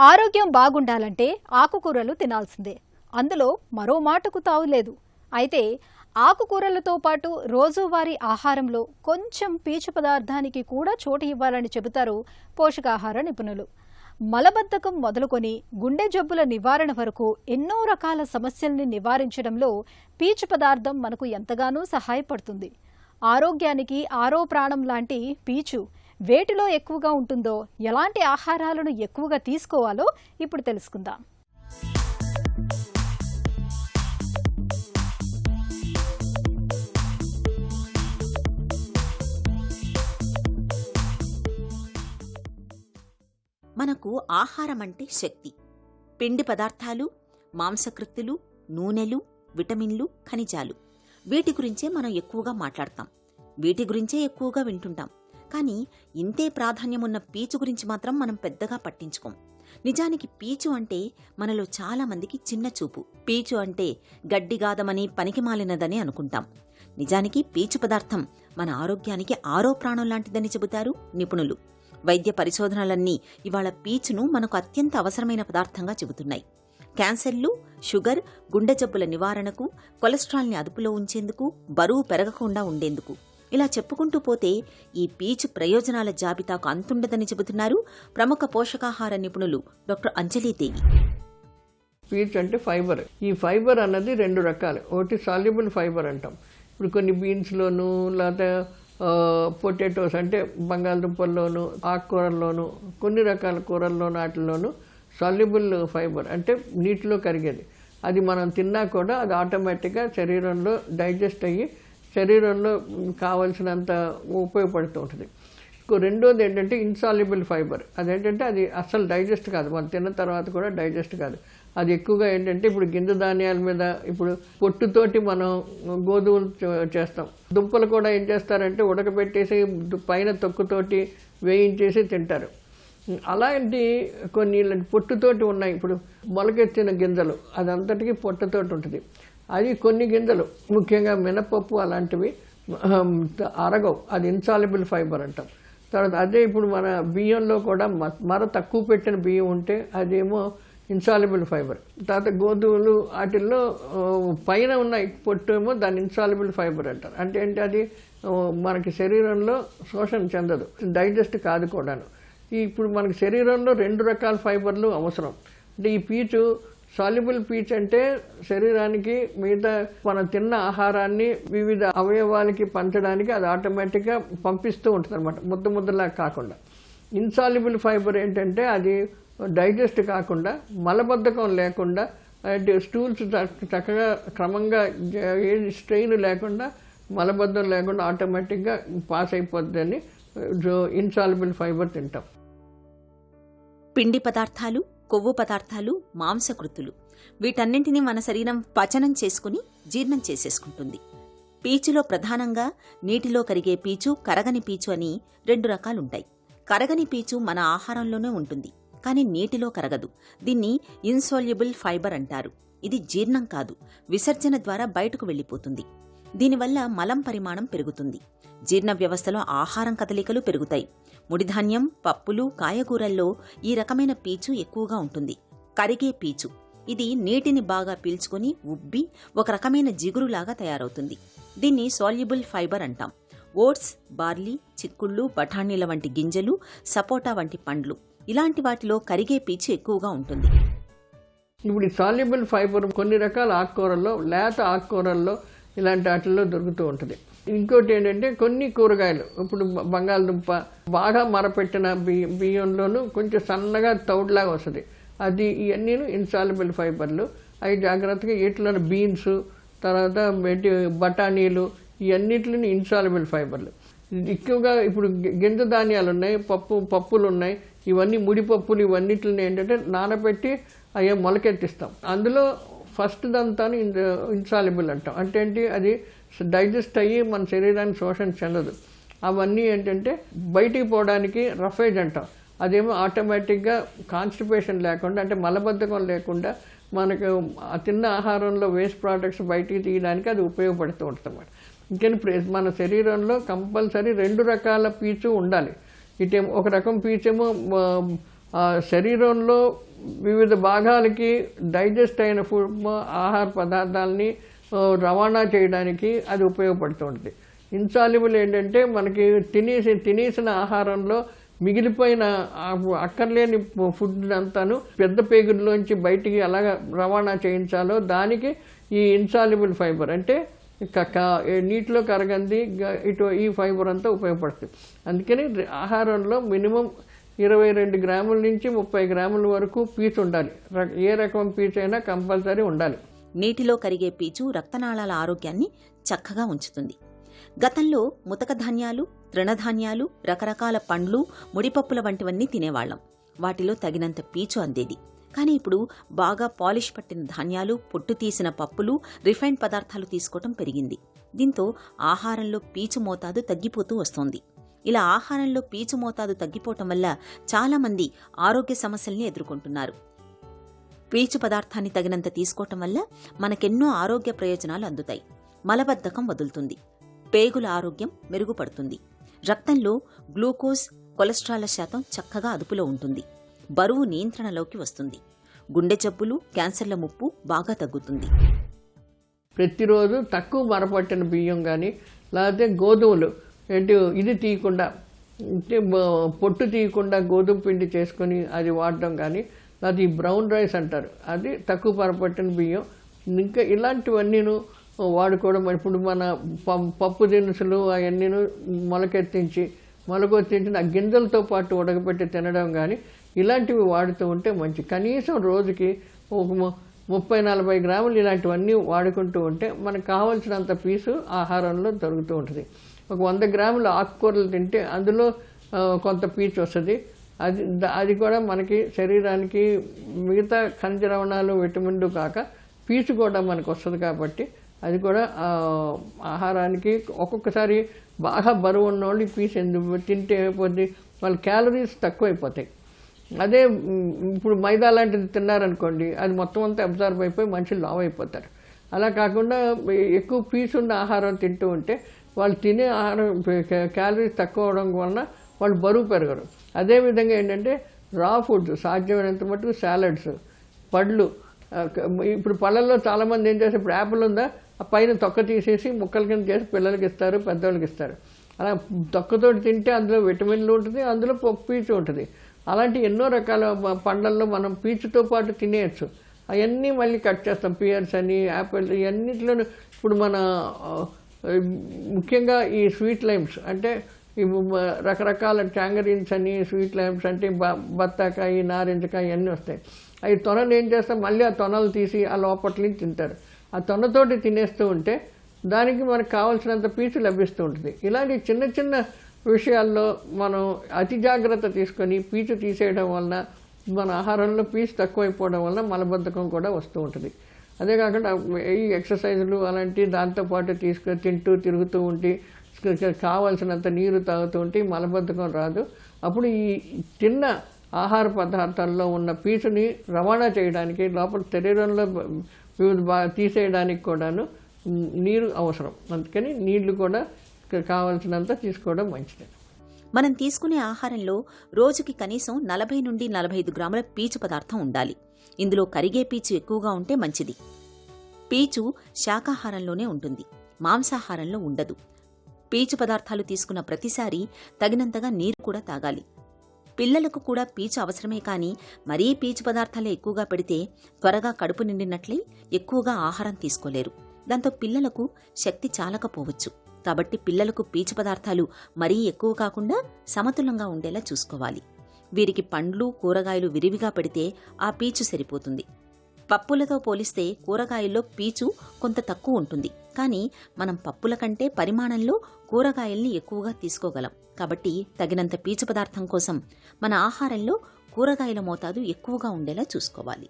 ఆరోగ్యం బాగుండాలంటే ఆకుకూరలు తినాల్సిందే. అందులో మరో మాటకు తావులేదు. అయితే ఆకుకూరలతో పాటు రోజువారీ ఆహారంలో కొంచెం పీచు పదార్థానికి కూడా చోటు ఇవ్వాలని చెబుతారు పోషకాహార నిపుణులు. మలబద్ధకం మొదలుకొని గుండె జబ్బుల నివారణ వరకు ఎన్నో రకాల సమస్యల్ని నివారించడంలో పీచు పదార్థం మనకు ఎంతగానో సహాయపడుతుంది. ఆరోగ్యానికి ఆరో ప్రాణం లాంటి పీచు వేటిలో ఎక్కువగా ఉంటుందో, ఎలాంటి ఆహారాలను ఎక్కువగా తీసుకోవాలో ఇప్పుడు తెలుసుకుందాం. మనకు ఆహారం అంటే శక్తి. పిండి పదార్థాలు, మాంసకృత్తులు, నూనెలు, విటమిన్లు, ఖనిజాలు, వీటి గురించే మనం ఎక్కువగా మాట్లాడతాం. వీటి గురించే ఎక్కువగా వింటుంటాం. కానీ ఇంతే ప్రాధాన్యమున్న పీచు గురించి మాత్రం మనం పెద్దగా పట్టించుకోం. నిజానికి పీచు అంటే మనలో చాలా మందికి చిన్న చూపు. పీచు అంటే గడ్డిగాదమని, పనికిమాలినదని అనుకుంటాం. నిజానికి పీచు పదార్థం మన ఆరోగ్యానికి ఆరో ప్రాణం లాంటిదని చెబుతారు నిపుణులు. వైద్య పరిశోధనలన్నీ ఇవాళ పీచును మనకు అత్యంత అవసరమైన పదార్థంగా చెబుతున్నాయి. క్యాన్సర్లు, షుగర్, గుండె జబ్బుల నివారణకు, కొలెస్ట్రాల్ని అదుపులో ఉంచేందుకు, బరువు పెరగకుండా ఉండేందుకు, ఇలా చెప్పుకుంటూ పోతే ఈ పీచు ప్రయోజనాల జాబితాకు అంతుండదని చెబుతున్నారు ప్రముఖ పోషకాహార నిపుణులు డాక్టర్ అంజలీదేవి. పీచు అంటే ఫైబర్. ఈ ఫైబర్ అన్నది రెండు రకాలు. ఒకటి సాల్యుబుల్ ఫైబర్ అంటాం. ఇప్పుడు కొన్ని బీన్స్లోను, లేకపోతే పొటాటోస్ అంటే బంగాళదుంపల్లోను, ఆకుకూరల్లోను, కొన్ని రకాల కూరల్లోను, వాటిల్లోనూ సాల్యుబుల్ ఫైబర్ అంటే నీటిలో కరిగేది. అది మనం తిన్నా కూడా అది ఆటోమేటిక్గా శరీరంలో డైజెస్ట్ అయ్యి శరీరంలో కావలసినంత ఉపయోగపడుతూ ఉంటుంది. రెండోది ఏంటంటే ఇన్సాల్యుబుల్ ఫైబర్. అదేంటంటే అది అస్సలు డైజెస్ట్ కాదు, మనం తిన్న తర్వాత కూడా డైజెస్ట్ కాదు. అది ఎక్కువగా ఏంటంటే ఇప్పుడు గింజ ధాన్యాల మీద, ఇప్పుడు పొట్టుతోటి మనం గోధుమలు చేస్తాం. దుంపలు కూడా ఏం చేస్తారంటే ఉడకబెట్టేసి పైన తొక్కుతోటి వేయించేసి తింటారు. అలాంటి కొన్ని పొట్టుతోటి ఉన్నాయి. ఇప్పుడు మొలకెత్తిన గింజలు, అదంతటికీ పొట్టుతోటి ఉంటుంది. అది కొన్ని గింజలు, ముఖ్యంగా మినపప్పు అలాంటివి అరగవు. అది ఇన్సాల్యుబుల్ ఫైబర్ అంటాం. తర్వాత అదే ఇప్పుడు మన బియ్యంలో కూడా మర తక్కువ పెట్టిన బియ్యం ఉంటే అదేమో ఇన్సాల్యుబుల్ ఫైబర్. తర్వాత గోధుమలు వాటిల్లో పైన ఉన్న పొట్టు ఏమో దాన్ని ఇన్సాల్యుబుల్ ఫైబర్ అంటారు. అంటే ఏంటి, అది మనకి శరీరంలో శోషణ చెందదు, డైజెస్ట్ కాదు కూడాను. ఇప్పుడు మనకి శరీరంలో రెండు రకాల ఫైబర్లు అవసరం. అంటే ఈ పీచు సాల్యుబుల్ పీచ్ అంటే శరీరానికి మిగతా మనం తిన్న ఆహారాన్ని వివిధ అవయవాలకి పంచడానికి అది ఆటోమేటిక్గా పంపిస్తూ ఉంటుంది అనమాట, ముద్దలా కాకుండా. ఇన్సాల్యుబుల్ ఫైబర్ ఏంటంటే అది డైజెస్ట్ కాకుండా, మలబద్ధకం లేకుండా, స్టూల్స్ చక్కగా క్రమంగా ఏ స్ట్రెయిన్ లేకుండా, మలబద్ధం లేకుండా ఆటోమేటిక్గా పాస్ అయిపోద్దని ఇన్సాల్యుబుల్ ఫైబర్ తింటాం. పిండి పదార్థాలు, కొవ్వు పదార్థాలు, మాంసకృత్తులు, వీటన్నింటినీ మన శరీరం పచనం చేసుకుని జీర్ణం చేసేసుకుంటుంది. పీచులో ప్రధానంగా నీటిలో కరిగే పీచు, కరగని పీచు అని రెండు రకాలుంటాయి. కరగని పీచు మన ఆహారంలోనే ఉంటుంది, కానీ నీటిలో కరగదు. దీన్ని ఇన్సాల్యుబుల్ ఫైబర్ అంటారు. ఇది జీర్ణం కాదు, విసర్జన ద్వారా బయటకు వెళ్లిపోతుంది. దీనివల్ల మలం పరిమాణం పెరుగుతుంది. జీర్ణ వ్యవస్థలో ఆహారం కదలికలు పెరుగుతాయి. ముడిధాన్యం, పప్పులు, కాయగూరల్లో ఈ రకమైన పీచు ఎక్కువగా ఉంటుంది. కరిగే పీచు ఇది నీటిని బాగా పీల్చుకుని ఉబ్బి ఒక రకమైన జిగురులాగా తయారవుతుంది. దీన్ని సాల్యుబుల్ ఫైబర్ అంటాం. ఓట్స్, బార్లీ, చిక్కుళ్ళు, బఠానీల వంటి గింజలు, సపోటా వంటి పండ్లు, ఇలాంటి వాటిలో కరిగే పీచు ఎక్కువగా ఉంటుంది. ఇప్పుడు ఈ సాల్యుబుల్ ఫైబర్ కొన్ని రకాల ఆకుకూరల్లో, లేత ఆకుకూరల్లో, ఇలాంటి వాటిల్లో దొరుకుతూ ఉంటుంది. ఇంకోటి ఏంటంటే కొన్ని కూరగాయలు, ఇప్పుడు బంగాళదుంప బాగా మరపెట్టిన బియ్యంలోనూ కొంచెం సన్నగా తౌడులాగా వస్తుంది. అది ఇవన్నీ ఇన్సాల్యుబుల్ ఫైబర్లు. అవి జాగ్రత్తగా వీటిలో బీన్స్, తర్వాత బఠానీలు, ఇవన్నిటిని ఇన్సాల్యుబుల్ ఫైబర్లు. ఎక్కువగా ఇప్పుడు గింజ ధాన్యాలు ఉన్నాయి, పప్పులు ఉన్నాయి, ఇవన్నీ ముడిపప్పులు, ఇవన్నిటిని ఏంటంటే నానబెట్టి అవి మొలకెత్తిస్తాం. అందులో ఫస్ట్ దంతాను ఇన్సాల్యుబుల్ అంటాం. అంటే ఏంటి, అది డైజెస్ట్ అయ్యి మన శరీరానికి శోషణ చెందదు. అవన్నీ ఏంటంటే బయటికి పోవడానికి రఫేజ్ అంటాం. అదేమో ఆటోమేటిక్గా కాన్స్టిపేషన్ లేకుండా, అంటే మలబద్ధకం లేకుండా మనకు తిన్న ఆహారంలో వేస్ట్ ప్రోడక్ట్స్ బయటికి తీయడానికి అది ఉపయోగపడుతూ ఉంటుంది అన్నమాట. ఇంకని మన శరీరంలో కంపల్సరీ రెండు రకాల పీచు ఉండాలి. ఇటేమో ఒక రకం పీచేమో శరీరంలో వివిధ భాగాలకి డైజెస్ట్ అయిన ఆహార పదార్థాలని రవాణా చేయడానికి అది ఉపయోగపడుతూ ఉంటుంది. ఇన్సాల్యుబుల్ ఏంటంటే మనకి తినేసిన ఆహారంలో మిగిలిపోయిన అక్కర్లేని ఫుడ్ అంతాను పెద్ద పేగుల్లోంచి బయటికి అలాగ రవాణా చేయించాలో దానికి ఈ ఇన్సాల్యుబుల్ ఫైబర్ అంటే నీటిలో కరగంది ఈ ఫైబర్ అంతా ఉపయోగపడుతుంది. అందుకని ఆహారంలో మినిమం 22 గ్రాముల నుంచి 30 గ్రాముల వరకు పీచు ఉండాలి. ఏ రకం పీచు అయినా కంపల్సరీ ఉండాలి. నీటిలో కరిగే పీచు రక్తనాళాల ఆరోగ్యాన్ని చక్కగా ఉంచుతుంది. గతంలో ముతక ధాన్యాలు, తృణధాన్యాలు, రకరకాల పండ్లు, ముడిపప్పుల వంటివన్నీ తినేవాళ్లం. వాటిలో తగినంత పీచు అందేది. కానీ ఇప్పుడు బాగా పాలిష్ పట్టిన ధాన్యాలు, పొట్టు తీసిన పప్పులు, రిఫైన్డ్ పదార్థాలు తీసుకోవటం పెరిగింది. దీంతో ఆహారంలో పీచు మోతాదు తగ్గిపోతూ వస్తోంది. ఇలా ఆహారంలో పీచు మోతాదు తగ్గిపోవటం వల్ల చాలామంది ఆరోగ్య సమస్యల్ని ఎదుర్కొంటున్నారు. పీచు పదార్థాన్ని తగినంత తీసుకోవటం వల్ల మనకెన్నో ఆరోగ్య ప్రయోజనాలు అందుతాయి. మలబద్ధకం వదులుతుంది, పేగుల ఆరోగ్యం మెరుగుపడుతుంది, రక్తంలో గ్లూకోజ్, కొలెస్ట్రాల్ శాతం చక్కగా అదుపులో ఉంటుంది, బరువు నియంత్రణలోకి వస్తుంది, గుండె జబ్బులు, క్యాన్సర్ల ముప్పు బాగా తగ్గుతుంది. ప్రతిరోజు తక్కువ మరపట్టిన బియ్యం కానీ లేకపోతే గోధుమలు ఇది తీయకుండా పొట్టు తీయకుండా గోధుమ పిండి చేసుకొని అది వాడడం కానీ, లేకపోతే ఈ బ్రౌన్ రైస్ అంటారు అది తక్కువ మరపట్టిన బియ్యం, ఇంకా ఇలాంటివన్నీను వాడుకోవడం. ఇప్పుడు మన పప్పు దినుసులు అవన్నీను మొలకెత్తించిన ఆ గింజలతో పాటు ఉడకబెట్టి తినడం కానీ ఇలాంటివి వాడుతూ ఉంటే మంచి. కనీసం రోజుకి ఒక 30-40 గ్రాములు ఇలాంటివన్నీ వాడుకుంటూ ఉంటే మనకు కావాల్సినంత పీసు ఆహారంలో దొరుకుతూ ఉంటుంది. ఒక 100 గ్రాముల ఆకుకూరలు తింటే అందులో కొంత పీచు వస్తుంది. అది కూడా మనకి శరీరానికి మిగతా ఖనిజ లవణాలు, విటమిన్లు కాక పీచు కూడా మనకు వస్తుంది. కాబట్టి అది కూడా ఆహారానికి ఒక్కొక్కసారి బాగా బరువు ఉన్నోళ్ళు పీచు ఎందుకు తింటే అయిపోద్ది, వాళ్ళ క్యాలరీస్ తక్కువైపోతాయి. అదే ఇప్పుడు మైదా లాంటిది తిన్నారనుకోండి అది మొత్తం అంతా అబ్జర్వ్ అయిపోయి మనుషులు లావు అయిపోతారు. అలా కాకుండా ఎక్కువ పీచు ఉన్న ఆహారం తింటూ ఉంటే వాళ్ళు తినే ఆహారం క్యాలరీస్ తక్కువ అవడం వలన వాళ్ళు బరువు పెరగరు. అదేవిధంగా ఏంటంటే రా ఫుడ్స్ సాధ్యమైనంత మటుకు సాలడ్స్, పళ్ళు. ఇప్పుడు పళ్ళల్లో చాలామంది ఏం చేస్తారు, ఇప్పుడు యాపిల్ ఉందా ఆ పైన తొక్క తీసేసి ముక్కల కింద చేసి పిల్లలకి ఇస్తారు, పెద్దవాళ్ళకి ఇస్తారు. అలా తొక్కతోటి తింటే అందులో విటమిన్లు ఉంటుంది, అందులో పీచు ఉంటుంది. అలాంటి ఎన్నో రకాల పండ్లల్లో మనం పీచుతో పాటు తినేయచ్చు. అవన్నీ మళ్ళీ కట్ చేస్తాం. పియర్స్ అని, యాపిల్, ఇవన్నిటిలోనూ ఇప్పుడు మన ముఖ్యంగా ఈ స్వీట్ లైమ్స్ అంటే రకరకాల ట్యాంగరీన్స్ అని, స్వీట్ లైమ్స్ అంటే బత్తాకాయ, నారింజకాయ ఇవన్నీ వస్తాయి. అవి తొనలు ఏం చేస్తాం, మళ్ళీ ఆ తొనలు తీసి ఆ లోపట్ల నుంచి తింటారు. ఆ తొనతోటి తినేస్తూ ఉంటే దానికి మనకు కావాల్సినంత పీచు లభిస్తూ ఉంటుంది. ఇలాంటి చిన్న చిన్న విషయాల్లో మనం అతి జాగ్రత్త తీసుకొని పీచు తీసేయడం వలన మన ఆహారంలో పీచు తక్కువైపోవడం వలన మలబద్ధకం కూడా వస్తూ ఉంటుంది. అదే కాకుండా ఈ ఎక్సర్సైజులు అలాంటి దాంతోపాటు తింటూ తిరుగుతూ ఉండి కావాల్సినంత నీరు తాగుతూ ఉంటే మలబద్ధకం రాదు. అప్పుడు ఈ తిన్న ఆహార పదార్థాల్లో ఉన్న పీచుని రవాణా చేయడానికి లోపల శరీరంలో తీసేయడానికి కూడాను నీరు అవసరం. అందుకని నీళ్లు కూడా కావాల్సినంత తీసుకోవడం మంచిది. మనం తీసుకునే ఆహారంలో రోజుకి కనీసం 40 నుండి 45 గ్రాముల పీచు పదార్థం ఉండాలి. ఇందులో కరిగే పీచు ఎక్కువగా ఉంటే మంచిది. పీచు శాకాహారంలోనే ఉంటుంది, మాంసాహారంలో ఉండదు. పీచు పదార్థాలు తీసుకున్న ప్రతిసారి తగినంతగా నీరు కూడా తాగాలి. పిల్లలకు కూడా పీచు అవసరమే, కానీ మరీ పీచు పదార్థాలే ఎక్కువగా పెడితే త్వరగా కడుపు నిండినట్లయి ఎక్కువగా ఆహారం తీసుకోలేరు. దాంతో పిల్లలకు శక్తి చాలకపోవచ్చు. కాబట్టి పిల్లలకు పీచు పదార్థాలు మరీ ఎక్కువ కాకుండా సమతులంగా ఉండేలా చూసుకోవాలి. వీరికి పండ్లు, కూరగాయలు విరివిగా పెడితే ఆ పీచు సరిపోతుంది. పప్పులతో పోలిస్తే కూరగాయల్లో పీచు కొంత తక్కువ ఉంటుంది, కానీ మనం పప్పుల కంటే పరిమాణంలో కూరగాయల్ని ఎక్కువగా తీసుకోగలం. కాబట్టి తగినంత పీచు పదార్థం కోసం మన ఆహారంలో కూరగాయల మోతాదు ఎక్కువగా ఉండేలా చూసుకోవాలి.